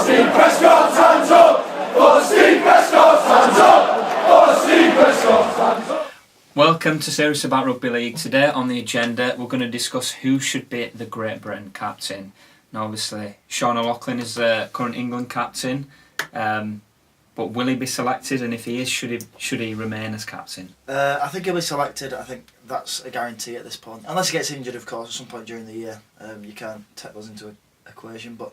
Steve Prescott's hands up! For Steve Prescott's hands up! For Steve Prescott's hands up! Welcome to Serious About Rugby League. Today on the agenda we're going to discuss who should be the Great Britain captain. Now obviously Sean O'Loughlin is the current England captain, but will he be selected, and if he is, should he remain as captain? I think he'll be selected. I think that's a guarantee at this point. Unless he gets injured, of course, at some point during the year. You can't take those into equation. But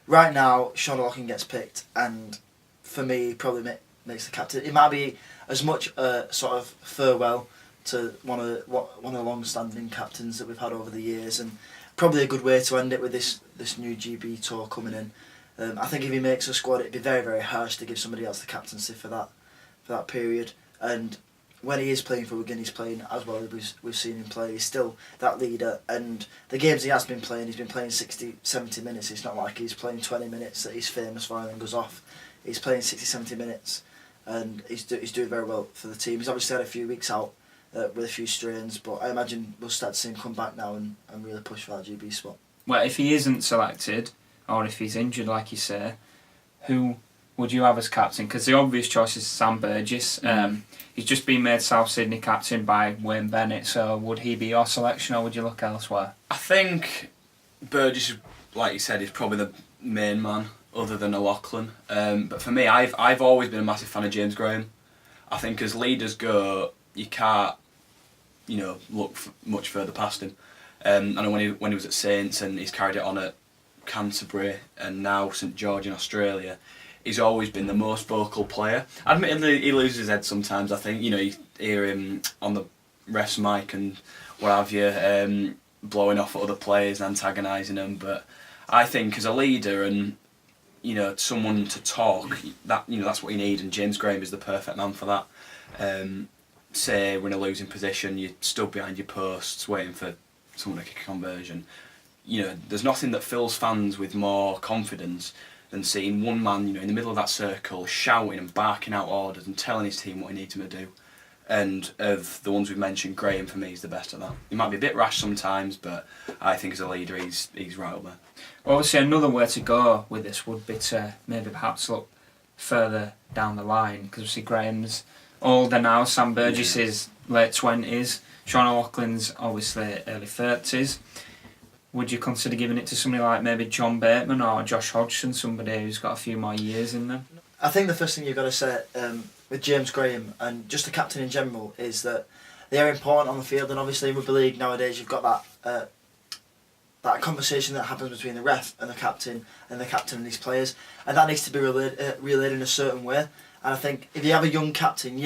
right now, Sean O'Loughlin gets picked, and for me, he probably makes the captain. It might be as much a sort of farewell to one of the long-standing captains that we've had over the years, and probably a good way to end it with this new GB tour coming in. I think if he makes a squad, it'd be very, very harsh to give somebody else the captaincy for that period. And when he is playing for Wigan, he's playing as well as we've seen him play. He's still that leader, and the games he has been playing, he's been playing 60, 70 minutes. It's not like he's playing 20 minutes that he's famous for and then goes off. He's playing 60, 70 minutes, and he's doing very well for the team. He's obviously had a few weeks out with a few strains, but I imagine we'll start to see him come back now and really push for that GB spot. Well, if he isn't selected, or if he's injured, like you say, who would you have as captain? Because the obvious choice is Sam Burgess. He's just been made South Sydney captain by Wayne Bennett, so would he be your selection, or would you look elsewhere? I think Burgess, like you said, is probably the main man, other than O'Loughlin. But for me, I've always been a massive fan of James Graham. I think as leaders go, you can't, look much further past him. I know when he was at Saints, and he's carried it on at Canterbury and now St George in Australia, he's always been the most vocal player. Admittedly, he loses his head sometimes. I think you hear him on the ref's mic and what have you, blowing off at other players and antagonising them. But I think as a leader and someone to talk, that's what you need, and James Graham is the perfect man for that. Say we're in a losing position, you're stood behind your posts waiting for someone to kick a conversion. There's nothing that fills fans with more confidence than seeing one man, in the middle of that circle, shouting and barking out orders and telling his team what he needs them to do. And of the ones we've mentioned, Graham for me is the best at that. He might be a bit rash sometimes, but I think as a leader, he's right up there. Well, obviously another way to go with this would be to maybe perhaps look further down the line, because obviously Graham's older now, Sam Burgess is late 20s, Sean O'Loughlin's obviously early 30s. Would you consider giving it to somebody like maybe John Bateman or Josh Hodgson, somebody who's got a few more years in them? I think the first thing you've got to say with James Graham and just the captain in general is that they are important on the field, and obviously in Rugby League nowadays you've got that conversation that happens between the ref and the captain and his players, and that needs to be relayed in a certain way. And I think if you have a young captain,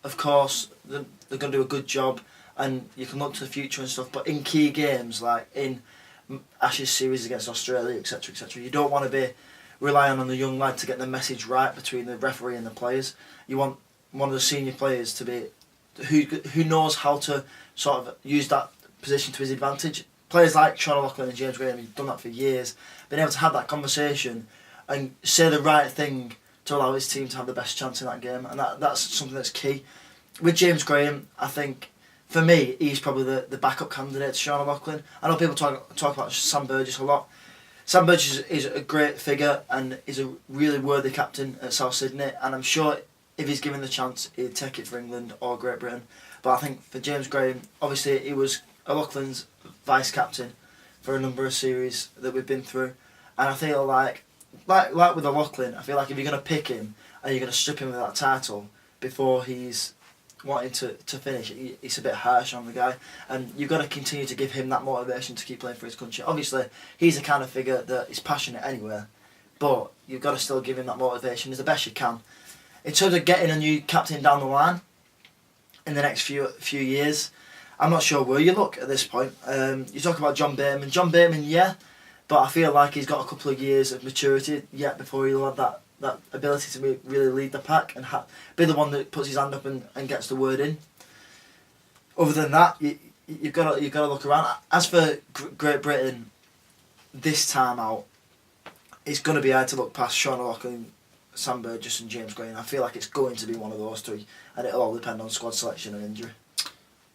of course they're going to do a good job and you can look to the future and stuff, but in key games like in Ashes series against Australia, etc., etc., you don't want to be relying on the young lad to get the message right between the referee and the players. You want one of the senior players to be who knows how to sort of use that position to his advantage. Players like Sean O'Loughlin and James Graham, he's done that for years, been able to have that conversation and say the right thing to allow his team to have the best chance in that game, and that's something that's key. With James Graham, I think for me, he's probably the backup candidate to Sean O'Loughlin. I know people talk about Sam Burgess a lot. Sam Burgess is a great figure and is a really worthy captain at South Sydney, and I'm sure if he's given the chance, he'd take it for England or Great Britain. But I think for James Graham, obviously he was O'Loughlin's vice captain for a number of series that we've been through, and I feel like with O'Loughlin, I feel like if you're going to pick him and you're going to strip him of that title before he's wanting to finish, it's a bit harsh on the guy, and you've got to continue to give him that motivation to keep playing for his country. Obviously he's the kind of figure that is passionate anyway, but you've got to still give him that motivation as the best you can. In terms of getting a new captain down the line in the next few years, I'm not sure where you look at this point. You talk about John Bateman, yeah, but I feel like he's got a couple of years of maturity yet before he'll have that ability to really lead the pack and be the one that puts his hand up and gets the word in. Other than that, you've got to look around. As for Great Britain, this time out, it's going to be hard to look past Sean O'Loughlin, Sam Burgess and James Graham. I feel like it's going to be one of those three, and it'll all depend on squad selection and injury.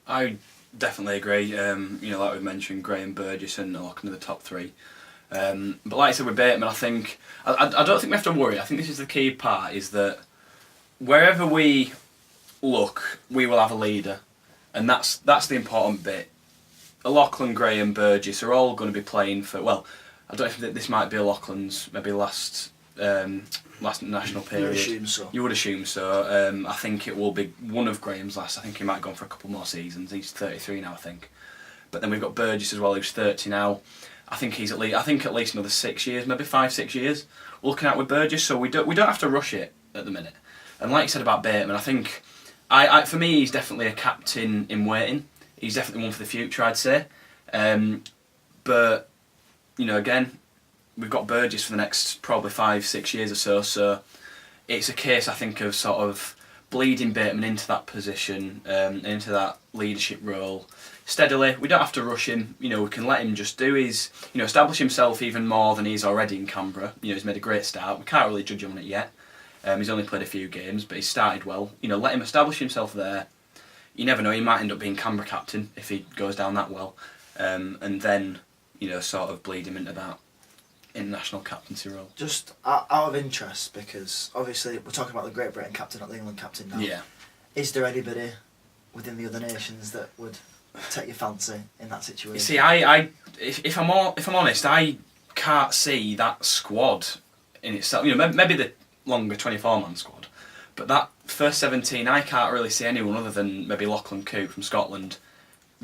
I definitely agree. Like we mentioned, Graham, Burgess and O'Loughlin are the top three. But like I said with Bateman, I think I don't think we have to worry. I think this is the key part, is that wherever we look, we will have a leader, and that's the important bit. Lachlan, Graham, Burgess are all going to be playing for. Well, I don't know if this might be Lachlan's maybe last national period. You would assume so. I think it will be one of Graham's last. I think he might go on for a couple more seasons. He's 33 now, I think. But then we've got Burgess as well, who's 30 now. I think he's at least another 6 years, maybe 5-6 years. We're looking at with Burgess, so we don't have to rush it at the minute. And like you said about Bateman, I think for me he's definitely a captain in waiting. He's definitely one for the future, I'd say. But again, we've got Burgess for the next probably 5-6 years or so. So it's a case, I think, of sort of bleeding Bateman into that position, into that leadership role steadily. We don't have to rush him. We can let him just do his, establish himself even more than he's already in Canberra. He's made a great start. We can't really judge him on it yet. He's only played a few games, but he's started well. Let him establish himself there. You never know, he might end up being Canberra captain if he goes down that well. And then, sort of bleed him into that international captaincy role. Just out of interest, because obviously we're talking about the Great Britain captain, not the England captain now. Yeah. Is there anybody within the other nations that would take your fancy in that situation? You see, if I'm honest, I can't see that squad in itself. Maybe the longer 24-man squad, but that first 17, I can't really see anyone other than maybe Lachlan Coote from Scotland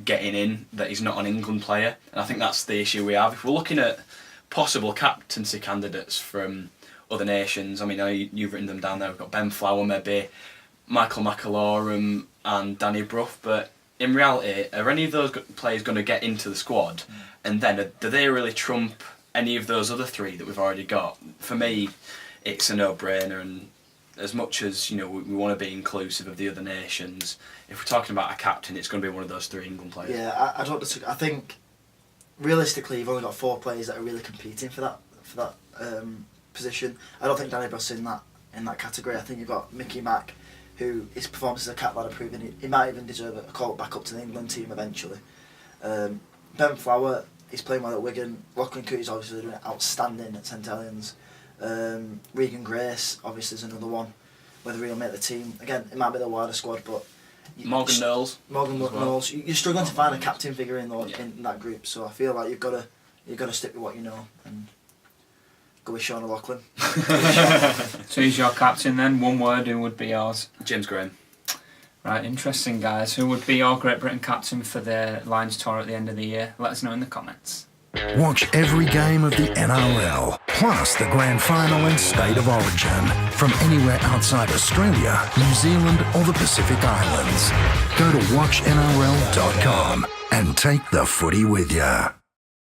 getting in that he's not an England player, and I think that's the issue we have. If we're looking at possible captaincy candidates from other nations, I mean, you've written them down there. We've got Ben Flower, maybe Michael McAlorum and Danny Brough, but in reality, are any of those players going to get into the squad? And then do they really trump any of those other three that we've already got? For me, it's a no-brainer, and as much as we want to be inclusive of the other nations, if we're talking about a captain, it's going to be one of those three England players. Yeah, I don't disagree. I think realistically, you've only got 4 players that are really competing for that position. I don't think Danny Brough's in that category. I think you've got Mickey Mack, who his performance as a cap lad have proven he might even deserve a call back up to the England team eventually. Ben Flower, he's playing well at Wigan. Lachlan Coote is obviously doing outstanding at St Helens. Regan Grace obviously is another one. Whether he'll make the team, again, it might be the wider squad, but Morgan Knowles. Knowles. You're struggling to find a captain figure in that group, so I feel like you've got to stick with what you know and go with Sean O'Loughlin. So he's your captain then. One word, who would be yours? James Graham. Right, interesting, guys. Who would be your Great Britain captain for the Lions tour at the end of the year? Let us know in the comments. Watch every game of the NRL, plus the grand final and state of origin from anywhere outside Australia, New Zealand or the Pacific Islands. Go to watchnrl.com and take the footy with you.